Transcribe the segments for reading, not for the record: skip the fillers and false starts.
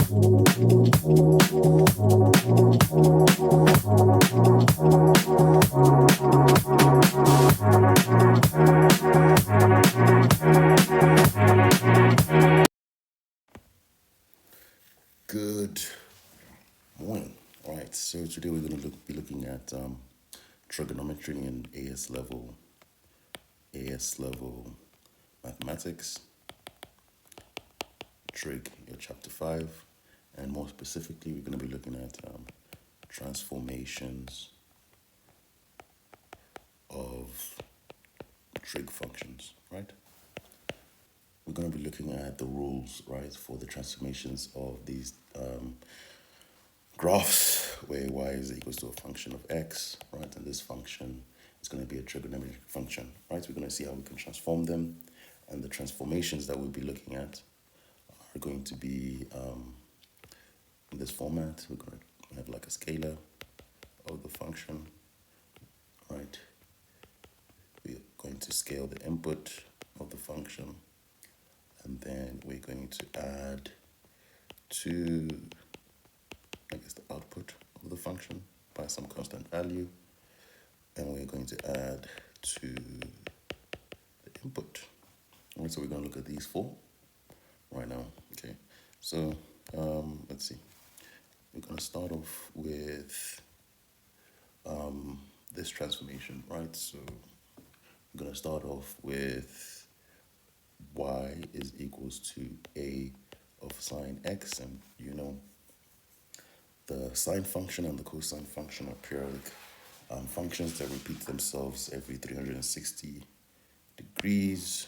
Good morning. All right, so today we're going to be looking at trigonometry and AS level mathematics, trig, your chapter 5, and more specifically, we're going to be looking at transformations of trig functions, right? We're going to be looking at the rules, right, for the transformations of these graphs where y is equals to a function of x, right? And this function is going to be a trigonometric function, right? So we're going to see how we can transform them, and the transformations that we'll be looking at are going to be in this format. We're going to have like a scalar of the function, right? We're going to scale the input of the function, and then we're going to add to, the output of the function by some constant value, and we're going to add to the input. All right, so we're going to look at these four right now. Okay, so let's see. We're going to start off with this transformation, right? So we're going to start off with y is equals to a of sine x, and the sine function and the cosine function are periodic functions that repeat themselves every 360 degrees.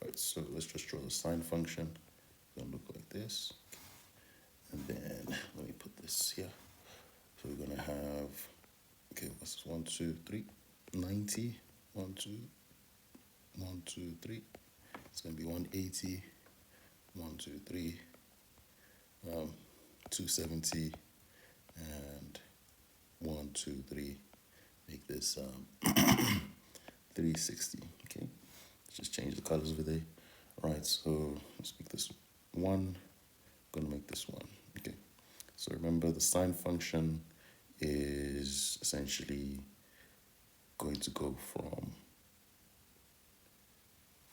Right, so let's just draw the sine function. It's gonna look like this. And then let me put this here. So we're gonna have, okay, what's this? 1, 2, 3, 90. 1, 2, 1, 2, 3. It's gonna be 180. 1, 2, 3. 270 and 1, 2, 3. Make this 360. Okay, let's just change the colors over there. All right, so let's make this 1. Gonna make this 1. Okay, so remember the sine function is essentially going to go from,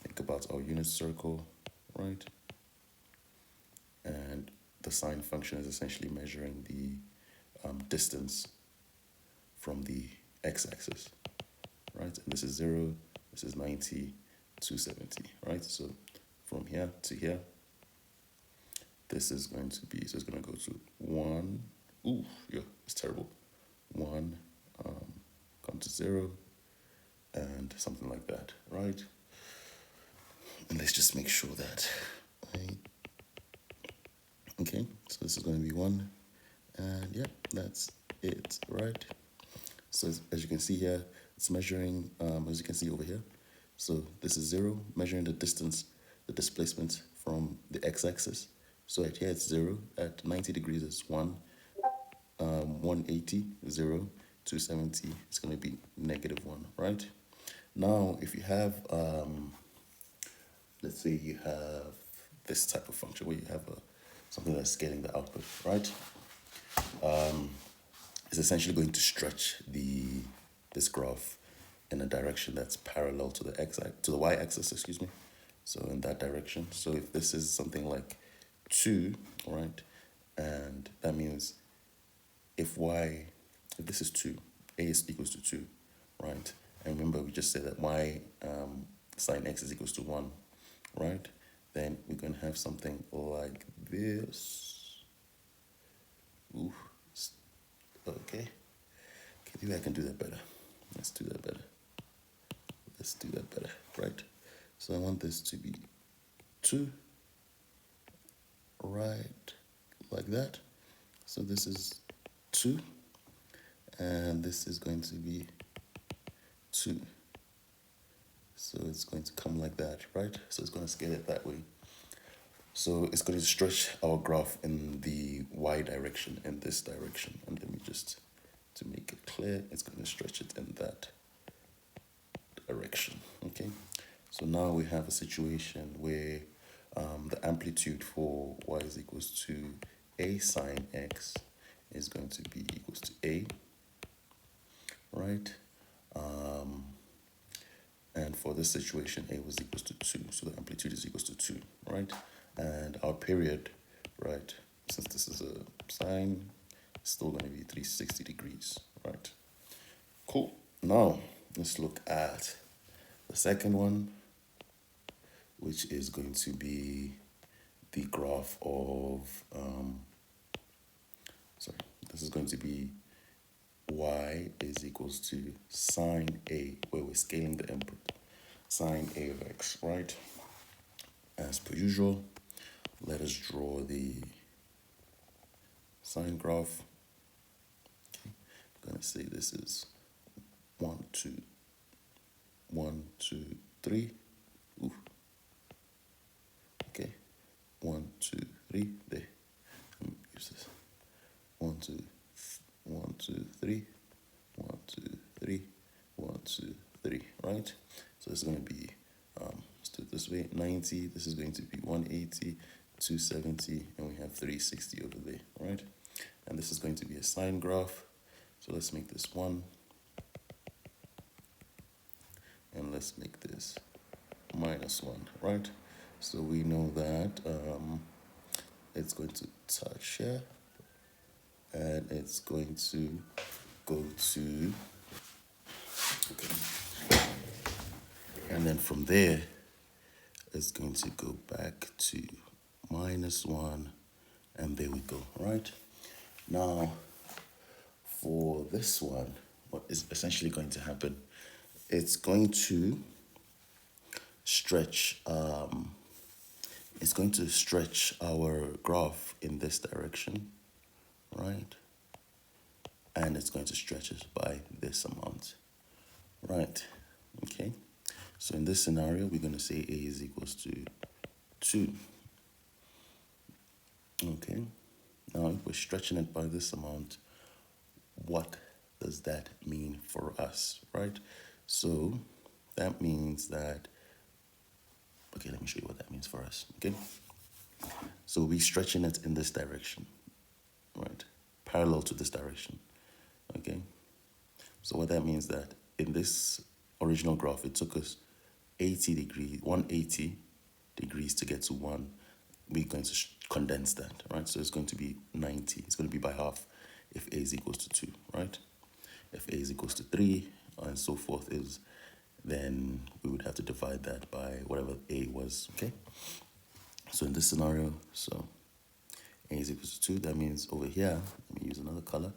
think about our unit circle, right? And the sine function is essentially measuring the distance from the x-axis, right? And this is 0, this is 90, 270, right? So from here to here, this is going to be, so it's going to go to 1. Ooh, yeah, it's terrible. 1, come to 0, and something like that, right? And let's just make sure that, right? Okay, so this is going to be 1, and yeah, that's it, right? So as you can see here, it's measuring, as you can see over here. So this is 0, measuring the distance, the displacement from the x-axis. So at here it's 0, at 90 degrees it's 1, 180, 0, 270, it's going to be -1, right? Now, if you have, let's say you have this type of function where you have something that's scaling the output, right? It's essentially going to stretch this graph in a direction that's parallel to the y-axis, excuse me. So in that direction. So if this is something like 2, right, and that means if this is 2, a is equals to 2, right? And remember we just said that y sine x is equals to 1, right? Then we're going to have something like this. Ooh, okay. Maybe I can do that better. Let's do that better. Let's do that better, right? So I want this to be 2, right, like that. So this is 2, and this is going to be 2. So it's going to come like that, right? So it's going to scale it that way. So it's going to stretch our graph in the y direction, in this direction. And let me just, to make it clear, it's going to stretch it in that direction, okay? So now we have a situation where the amplitude for y is equals to a sine x is going to be equals to a, right? And for this situation, a was equals to 2, so the amplitude is equals to 2, right? And our period, right, since this is a sine, it's still going to be 360 degrees, right? Cool. Now, let's look at the second one, which is going to be the graph of, this is going to be y is equals to sine a, where we're scaling the input, sine a of x, right? As per usual, let us draw the sine graph. Okay. I'm going to say this is 1, 2, 1, 2, 3. Ooh. Okay. 1, 2, 3. There. Let me use this. 1, 2, 1, 2, 3. 1, 2, 3. 1, 2, 3. Right? So it's going to be, let's do it this way, 90. This is going to be 180, 270, and we have 360 over there, right? And this is going to be a sine graph. So let's make this 1. And let's make this -1, right? So we know that it's going to touch here, and it's going to go to, okay. And then from there, it's going to go back to -1, and there we go, right? Now, for this one, what is essentially going to happen, it's going to stretch, our graph in this direction, right? And it's going to stretch it by this amount, right? Okay. So in this scenario, we're going to say a is equals to 2. Okay. Now, if we're stretching it by this amount, what does that mean for us, right? So that means that, okay, let me show you what that means for us, okay? So we're stretching it in this direction, right? Parallel to this direction, okay? So what that means that in this original graph, it took us 180 degrees to get to 1. We're going to condense that, right? So it's going to be 90. It's going to be by half if a is equals to 2, right? If a is equals to 3 and so forth, then we would have to divide that by whatever a was, okay? So in this scenario, so a is equals to 2, that means over here, let me use another color.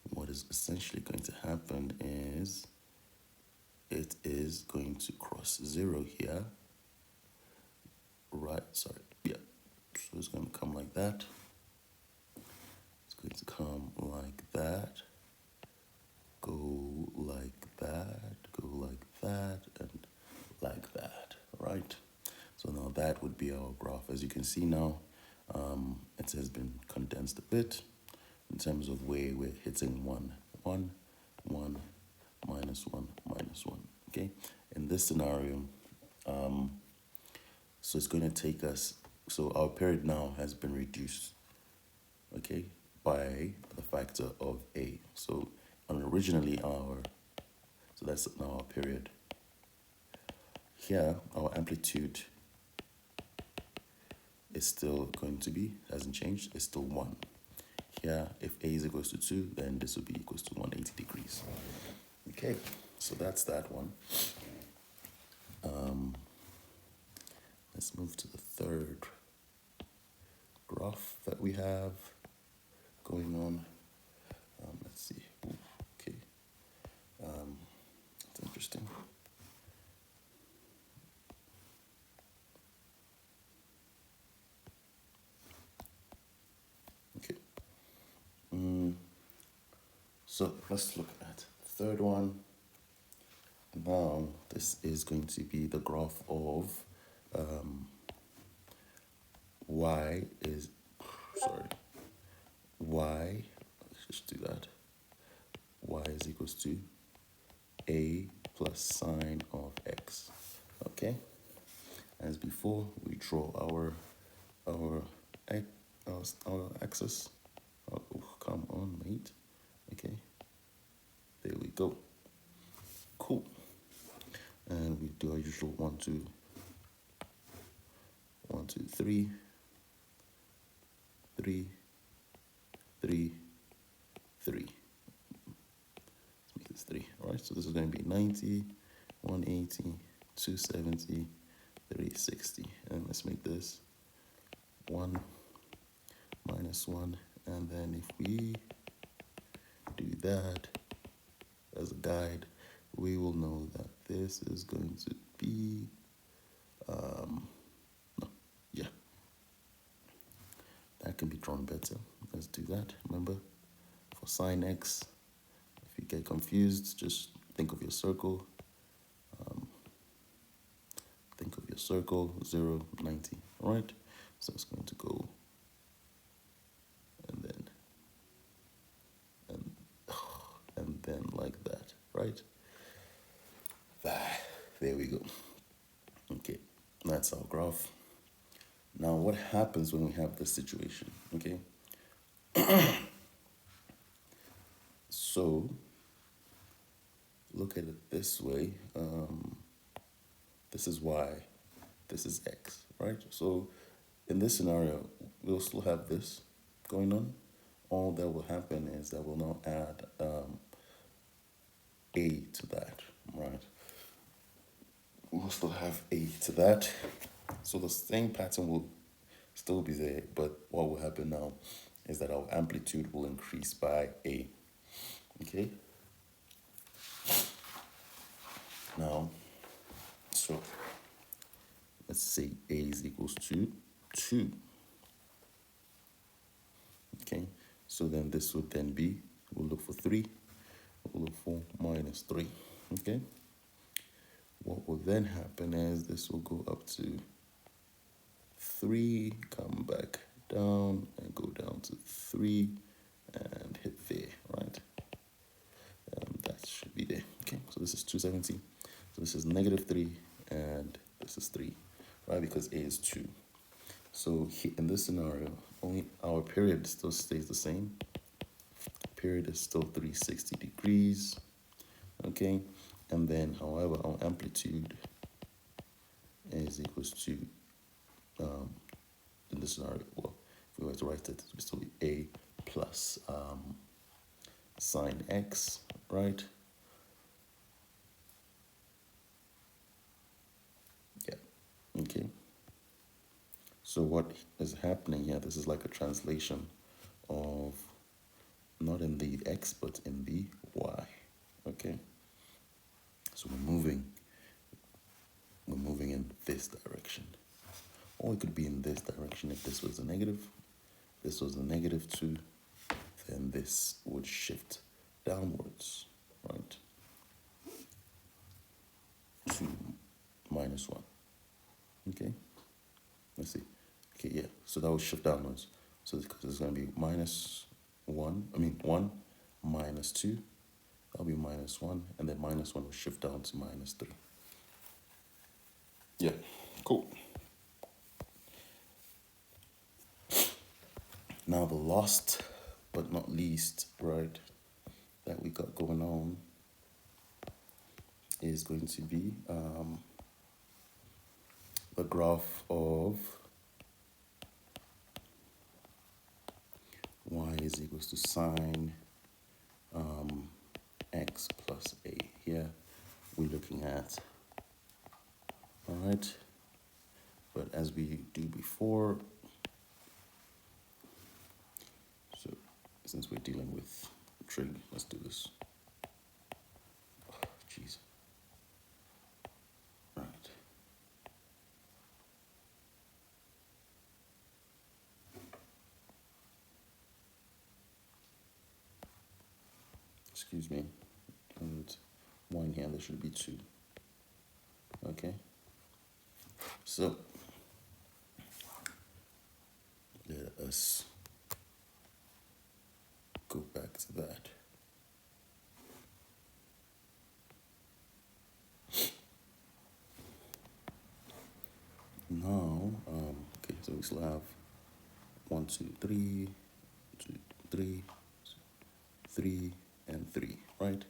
What is essentially going to happen is it is going to cross 0 here, right? Sorry, yeah. So it's going to come like that. It's going to come like that, go like that, go like that, and like that, right? So now that would be our graph. As you can see now, it has been condensed a bit in terms of where we're hitting 1, 1, 1, -1, -1, okay? In this scenario, so it's going to take us, so our period now has been reduced, okay, by the factor of a. So originally so that's now our period. Here, our amplitude is still going to be, hasn't changed, it's still 1. Here, if a is equals to 2, then this will be equals to 180 degrees. Okay, so that's that one. Let's move to the third graph that we have going on. Let's see. Ooh, okay, that's interesting. Okay. So let's look at the third one. Now, this is going to be the graph of y, let's just do that. Y is equals to a plus sine of x, okay? As before, we draw our our axis. Oh, come on, mate. Okay, there we go. Cool. And we do our usual 1, 2, 1, 2, 3, 3, 3, 3. Let's make this 3. All right, so this is going to be 90, 180, 270, 360. And let's make this 1 minus 1. And then if we do that as a guide, we will know that this is going to be, no, yeah, that can be drawn better. Let's do that. Remember, for sine x, if you get confused, just think of your circle. Think of your circle, 0, 90, all right? So it's going to go, and then like that, right? There we go. Okay, that's our graph. Now, what happens when we have this situation, okay? So, look at it this way. This is y, this is x, right? So, in this scenario, we'll still have this going on. All that will happen is that we'll now add a to that, right? We'll still have a to that. So the same pattern will still be there, but what will happen now is that our amplitude will increase by a, okay? Now, so let's say a is equals to 2, okay? So then this would then be, we'll look for 3, we'll look for minus 3, okay? What will then happen is this will go up to 3, come back down and go down to 3 and hit there, right? That should be there. Okay, so this is 270. So this is negative 3 and this is 3, right? Because a is 2. So in this scenario, only our period still stays the same. Period is still 360 degrees, okay? And then, however, our amplitude is equals to, in this scenario, well, if we were to write it, it would still be a plus sine x, right? Yeah, okay. So what is happening here, this is like a translation of, not in the x, but in the y, okay? So we're moving in this direction. Or it could be in this direction if this was a negative. This was a negative 2, then this would shift downwards, right? To minus 1, okay? Let's see. Okay, yeah, so that would shift downwards. So it's going to be minus 1, 1 minus 2, that'll be minus 1, and then minus 1 will shift down to minus 3. Yeah, cool. Now the last but not least, right, that we got going on is going to be the graph of y is equals to sine x plus a. Here we're looking at, all right, but as we do before, so since we're dealing with trig, let's do this. Jeez. Right. Excuse me. And 1 here, there should be 2. Okay. So let us go back to that. Now, okay, so we still have 1, 2, 3, 2, 3, 3, and 3, right?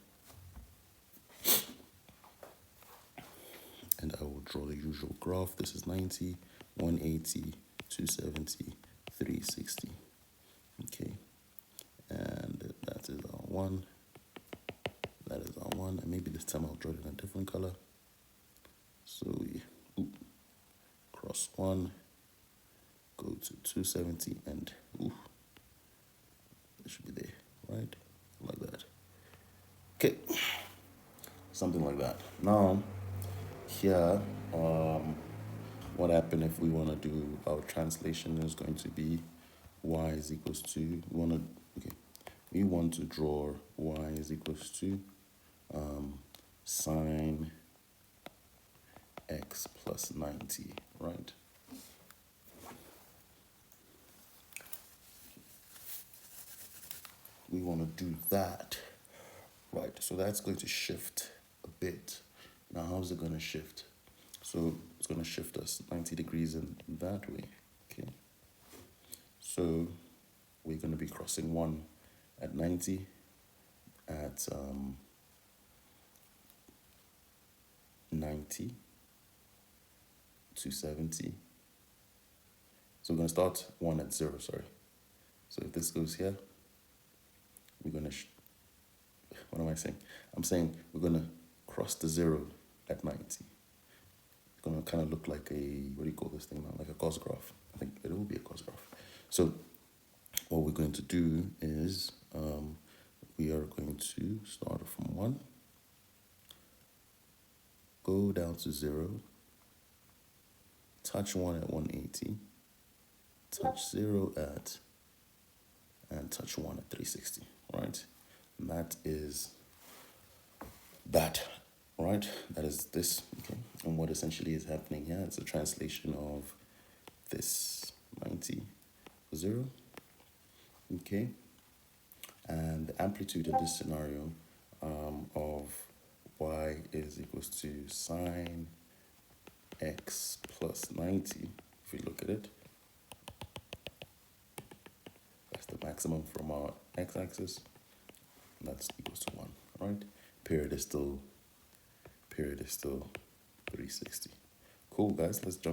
And I will draw the usual graph. This is 90, 180, 270, 360. Okay, and that is our 1. That is our 1, and maybe this time I'll draw it in a different color. So we cross 1, go to 270, and it should be there, right? Like that. Okay, something like that. Now, here, what happened if we want to do our translation is going to be y is equals to, we want to draw y is equals to sine x plus 90, right? We want to do that, right? So that's going to shift a bit. Now, how's it going to shift? So it's going to shift us 90 degrees in that way, okay? So we're going to be crossing 1 at 90, at 90, 270. So we're going to start 1 at 0, sorry. So if this goes here, we're going to, what am I saying? I'm saying we're going to cross the 0 at 90. It's going to kind of look like a, what do you call this thing now? Like a cos graph. I think it will be a cos graph. So what we're going to do is we are going to start from 1, go down to 0, touch 1 at 180, touch 0 at, and touch 1 at 360, right? And that is that, right? That is this, okay? And what essentially is happening here is a translation of this 90, 0, okay? And the amplitude in this scenario of y is equals to sine x plus 90, if we look at it, that's the maximum from our x-axis, that's equals to 1, right? Period is still 360. Cool, guys, let's jump